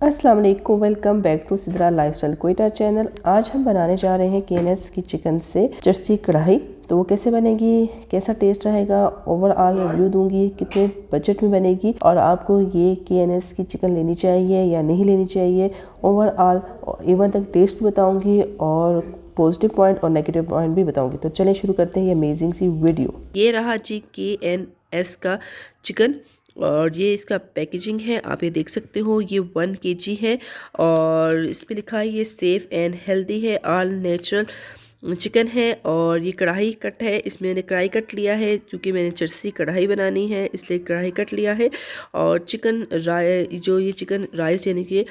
अस्सलाम वालेकुम, welcome back to Sidra lifestyle Quetta channel. आज हम बनाने जा रहे हैं KNS की चिकन से जर्सी कढ़ाई। तो वो कैसे बनेगी, कैसा टेस्ट रहेगा, ओवरऑल रिव्यू दूंगी, कितने बजट में बनेगी और आपको ये KNS की चिकन लेनी चाहिए या नहीं लेनी चाहिए। ओवरऑल इवन तक टेस्ट बताऊंगी और पॉजिटिव पॉइंट और नेगेटिव पॉइंट भी बताऊंगी। तो चलें शुरू करते हैं ये अमेजिंग सी वीडियो। ये रहा जी KNS का चिकन और ये इसका पैकेजिंग है, आप ये देख सकते हो। ये 1 kg है और इस पे लिखा है ये सेफ़ एंड हेल्दी है, ऑल नेचुरल चिकन है। और ये कढ़ाई कट है, इसमें मैंने कढ़ाई कट लिया है क्योंकि मैंने जर्सी कढ़ाई बनानी है, इसलिए कढ़ाई कट लिया है। और चिकन जो ये चिकन राइस यानी कि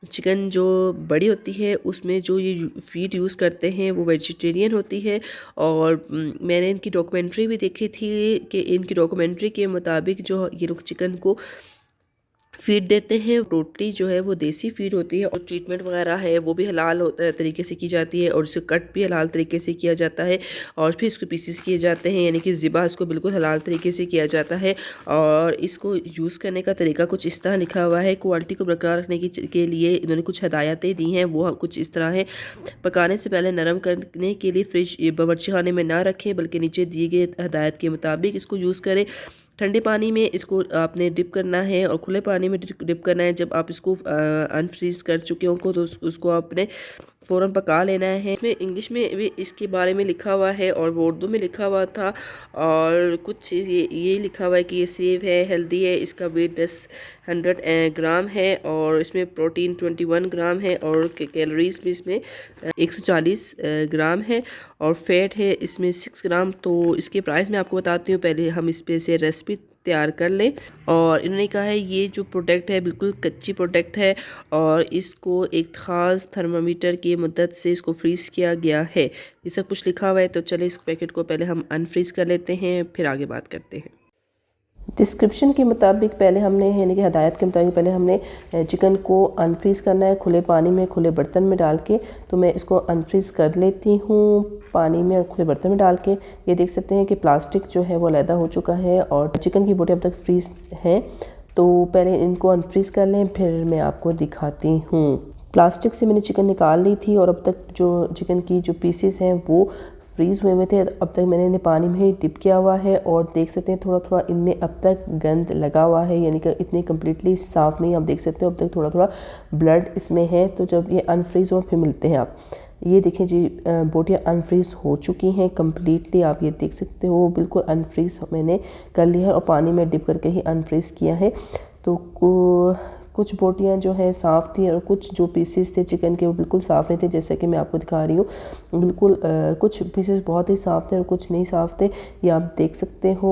चिकन जो बड़ी होती है उसमें जो ये फीड यूज़ करते हैं वो वेजिटेरियन होती है। और मैंने इनकी डॉक्यूमेंट्री भी देखी थी कि इनकी डॉक्यूमेंट्री के मुताबिक जो ये लोग चिकन को फीड देते हैं टोटली जो है वो देसी फीड होती है। और ट्रीटमेंट वगैरह है वो भी हलाल तरीके से की जाती है और इसे कट भी हलाल तरीके से किया जाता है और फिर इसको पीसेस किए जाते हैं, यानी कि ज़िबा इसको बिल्कुल हलाल तरीके से किया जाता है। और इसको यूज़ करने का तरीका कुछ इस तरह लिखा हुआ है। क्वालिटी को बरकरार रखने के लिए इन्होंने कुछ हदायतें दी हैं, वो कुछ इस तरह है। पकाने से पहले नरम करने के लिए फ्रिज बावर्ची खाने में ना रखें, बल्कि नीचे दिए गए हदायत के मुताबिक इसको यूज़ करें। ठंडे पानी में इसको आपने डिप करना है और खुले पानी में डिप करना है। जब आप इसको अनफ्रीज कर चुके हो तो उसको आपने फ़ौरन पका लेना है। इसमें इंग्लिश में भी इसके बारे में लिखा हुआ है और उर्दू में लिखा हुआ था और कुछ ये लिखा हुआ है कि ये सेफ है, हेल्दी है। इसका वेट 100 ग्राम है और इसमें प्रोटीन 21 ग्राम है और कैलोरीज भी इसमें 140 ग्राम है और फैट है इसमें 6 ग्राम। तो इसके प्राइस मैं आपको बताती हूँ, पहले हम इस पे से रेसिपी तैयार कर लें। और इन्होंने कहा है ये जो प्रोडक्ट है बिल्कुल कच्ची प्रोडक्ट है और इसको एक ख़ास थर्मामीटर की मदद से इसको फ्रीज़ किया गया है। ये सब कुछ लिखा हुआ है। तो चले इस पैकेट को पहले हम अनफ्रीज़ कर लेते हैं, फिर आगे बात करते हैं। डिस्क्रिप्शन के मुताबिक पहले हमने यानी कि हदायत के मुताबिक पहले हमने चिकन को अनफ्रीज़ करना है खुले पानी में, खुले बर्तन में डाल के। तो मैं इसको अनफ्रीज़ कर लेती हूँ पानी में और खुले बर्तन में डाल के। ये देख सकते हैं कि प्लास्टिक जो है वो अलहदा हो चुका है और चिकन की बोटी अब तक फ्रीज़ है। तो पहले इनको अनफ्रीज़ कर लें, फिर मैं आपको दिखाती हूँ। प्लास्टिक से मैंने चिकन निकाल ली थी और अब तक जो चिकन की जो पीसेस हैं वो फ्रीज़ हुए थे। अब तक मैंने इन्हें पानी में ही डिप किया हुआ है और देख सकते हैं थोड़ा थोड़ा इनमें अब तक गंद लगा हुआ है, यानी कि इतनी कम्प्लीटली साफ़ नहीं। आप देख सकते हो अब तक थोड़ा थोड़ा ब्लड इसमें है। तो जब ये अनफ्रीज़ हो फिर मिलते हैं आप। ये देखें जी, बोटियाँ अनफ्रीज़ हो चुकी हैं कम्प्लीटली, आप ये देख सकते हो बिल्कुल अनफ्रीज़ मैंने कर लिया है और पानी में डिप करके ही अनफ्रीज़ किया है। तो कुछ बोटियाँ जो है साफ़ थी और कुछ जो पीसेस थे चिकन के वो बिल्कुल साफ़ नहीं थे, जैसे कि मैं आपको दिखा रही हूँ। बिल्कुल कुछ पीसेस बहुत ही साफ़ थे और कुछ नहीं साफ़ थे, ये आप देख सकते हो।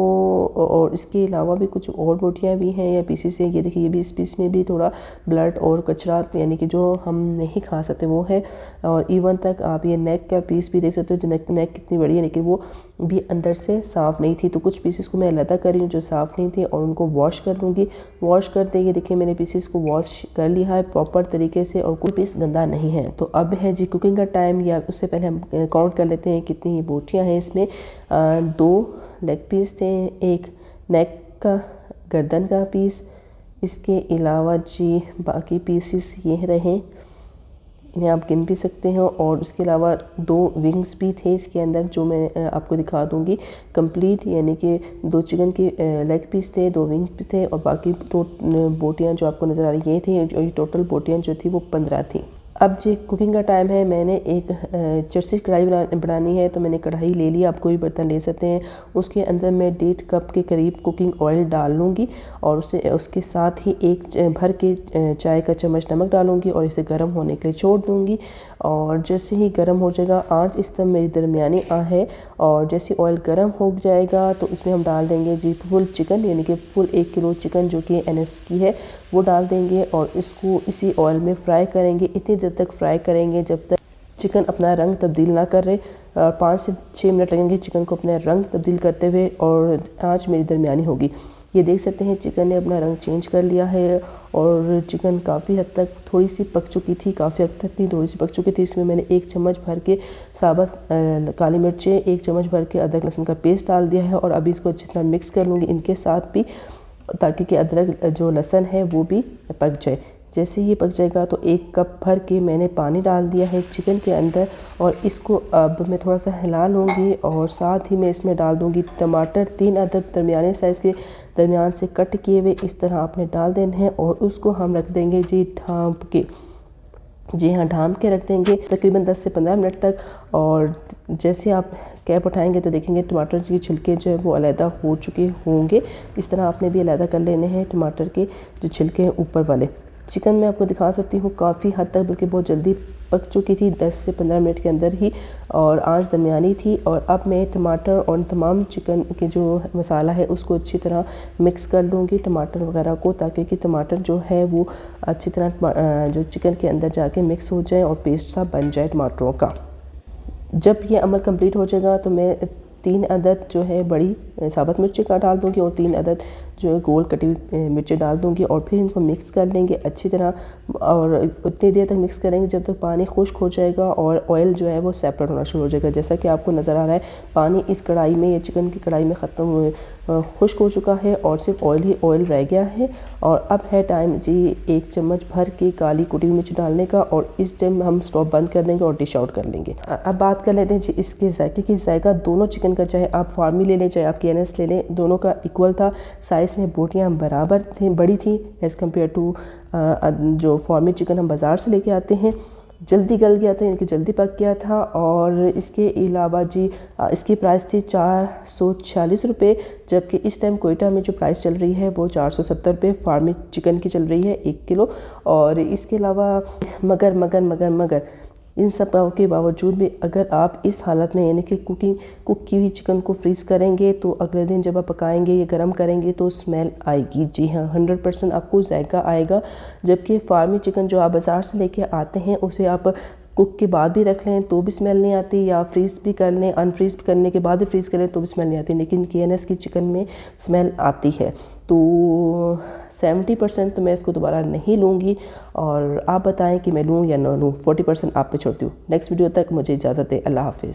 और इसके अलावा भी कुछ और बोटियाँ भी हैं या पीसेस हैं। ये देखिए, ये भी इस पीस में भी थोड़ा ब्लड और कचरा यानी कि जो हम नहीं खा सकते वो है। और इवन तक आप ये नेक का पीस भी देख सकते हो, जो नेक कितनी बड़ी है, लेकिन वो भी अंदर से साफ़ नहीं थी। तो कुछ पीसेस को मैं अलग कर रही हूँ जो साफ़ नहीं थे और उनको वॉश कर लूँगी। वॉश करते ये देखिए मैंने पीसेस को वॉश कर लिया है प्रॉपर तरीके से और कोई पीस गंदा नहीं है। तो अब है जी कुकिंग का टाइम, या उससे पहले हम काउंट कर लेते हैं कितनी बोटियाँ हैं इसमें। 2 लेग पीस थे, 1 नेक का गर्दन का पीस, इसके अलावा जी बाकी पीसेस ये रहे, इन्हें आप गिन भी सकते हो। और उसके अलावा 2 विंग्स भी थे इसके अंदर जो मैं आपको दिखा दूंगी कंप्लीट, यानी कि 2 चिकन के लेग पीस थे, 2 विंग थे और बाकी बोटियाँ जो आपको नज़र आ रही ये थी। और ये टोटल बोटियाँ जो थी वो 15 थी। अब जी कुकिंग का टाइम है। मैंने एक जर्सी कढ़ाई बनानी है, तो मैंने कढ़ाई ले ली, आप कोई बर्तन ले सकते हैं। उसके अंदर मैं 1.5 कप के करीब कुकिंग ऑयल डाल लूँगी और उसके साथ ही 1 भर के चाय का चम्मच नमक डालूँगी और इसे गर्म होने के लिए छोड़ दूँगी। और जैसे ही गर्म हो जाएगा, आंच इस तरह मेरी दरमियानी है और जैसे ऑयल गर्म हो जाएगा तो इसमें हम डाल देंगे जी फुल चिकन, यानी कि फुल 1 किलो चिकन जो कि NS की है वो डाल देंगे और इसको इसी ऑयल में फ्राई करेंगे। इतनी देर तक फ्राई करेंगे जब तक चिकन अपना रंग तब्दील ना करे। और 5 से 6 मिनट लगेंगे चिकन को अपना रंग तब्दील करते हुए और आंच मेरी दरमियानी होगी। ये देख सकते हैं चिकन ने अपना रंग चेंज कर लिया है और चिकन काफ़ी हद तक थोड़ी सी पक चुकी थी, काफ़ी हद तक नहीं थोड़ी सी पक चुकी थी। इसमें मैंने 1 चम्मच भर के साबुत काली मिर्चें, 1 चम्मच भर के अदरक लहसुन का पेस्ट डाल दिया है और अभी इसको अच्छी तरह मिक्स कर लूँगी इनके साथ भी, ताकि कि अदरक जो लहसुन है वो भी पक जाए। जैसे ये पक जाएगा तो 1 कप भर के मैंने पानी डाल दिया है चिकन के अंदर और इसको अब मैं थोड़ा सा हिला लूँगी और साथ ही मैं इसमें डाल दूँगी टमाटर 3 अदद दरमियाने साइज़ के दरमियान से कट किए हुए इस तरह आपने डाल देने हैं और उसको हम रख देंगे जी ढाँप के। जी हाँ, ढाँप के रख देंगे तकरीबन 10 से 15 मिनट तक। और जैसे आप कैप उठाएंगे तो देखेंगे टमाटर के छिलके जो है वो अलहदा हो चुके होंगे। इस तरह आपने भी अलहदा कर लेने हैं टमाटर के जो छिलके हैं ऊपर वाले। चिकन मैं आपको दिखा सकती हूँ काफ़ी हद तक बल्कि बहुत जल्दी पक चुकी थी 10 से 15 मिनट के अंदर ही और आंच दरमियानी थी। और अब मैं टमाटर और तमाम चिकन के जो मसाला है उसको अच्छी तरह मिक्स कर लूँगी टमाटर वगैरह को, ताकि कि टमाटर जो है वो अच्छी तरह जो चिकन के अंदर जाके मिक्स हो जाए और पेस्ट सा बन जाए टमाटरों का। जब ये अमल कंप्लीट हो जाएगा तो मैं 3 अदद जो है बड़ी साबुत मिर्ची का डाल दूँगी और 3 अदद जो है गोल कटी हुई मिर्ची डाल दूँगी और फिर इनको मिक्स कर लेंगे अच्छी तरह। और उतनी देर तक मिक्स करेंगे जब तक पानी खुश्क हो जाएगा और ऑयल जो है वो सेपरेट होना शुरू हो जाएगा। जैसा कि आपको नज़र आ रहा है पानी इस कढ़ाई में या चिकन की कढ़ाई में ख़त्म खुश्क हो चुका है और सिर्फ ऑयल ही ऑयल रह गया है। और अब है टाइम जी 1 चम्मच भर के काली कुटी हुई मिर्च डालने का और इस टाइम हम स्टोव बंद कर देंगे और डिश आउट कर लेंगे। अब बात कर लेते हैं जी इसके जायके की। जायका दोनों चिकन का, चाहे आप फार्मी ले लें चाहे आप KNS ले लें, दोनों का इक्वल था। साइज़ में बोटियाँ बराबर थी, बड़ी थी एज़ कम्पेयर टू जो फार्मी चिकन हम बाज़ार से लेके आते हैं। जल्दी गल गया था, इनकी जल्दी पक गया था। और इसके अलावा जी इसकी प्राइस थी 446 रुपये, जबकि इस टाइम कोयटा में जो प्राइस चल रही है वो 470 रुपये फार्मी चिकन की चल रही है 1 किलो। और इसके अलावा मगर इन सब के बावजूद भी अगर आप इस हालत में यानी कि कुक की हुई चिकन को फ्रीज़ करेंगे तो अगले दिन जब आप पकाएंगे या गर्म करेंगे तो स्मेल आएगी। जी हाँ, 100% आपको जायका आएगा। जबकि फार्मी चिकन जो आप बाज़ार से लेके आते हैं उसे आप कुक के बाद भी रख लें तो भी स्मेल नहीं आती, या फ्रीज़ भी कर लें, अनफ्रीज़ करने के बाद भी फ्रीज़ करें तो भी स्मेल नहीं आती। लेकिन KNS की चिकन में स्मेल आती है। तो 70% तो मैं इसको दोबारा नहीं लूँगी और आप बताएं कि मैं लूँ या ना लूँ। 40% आप पे छोड़ती हूँ। नेक्स्ट वीडियो तक मुझे इजाज़त दें। अल्लाह हाफ़िज़।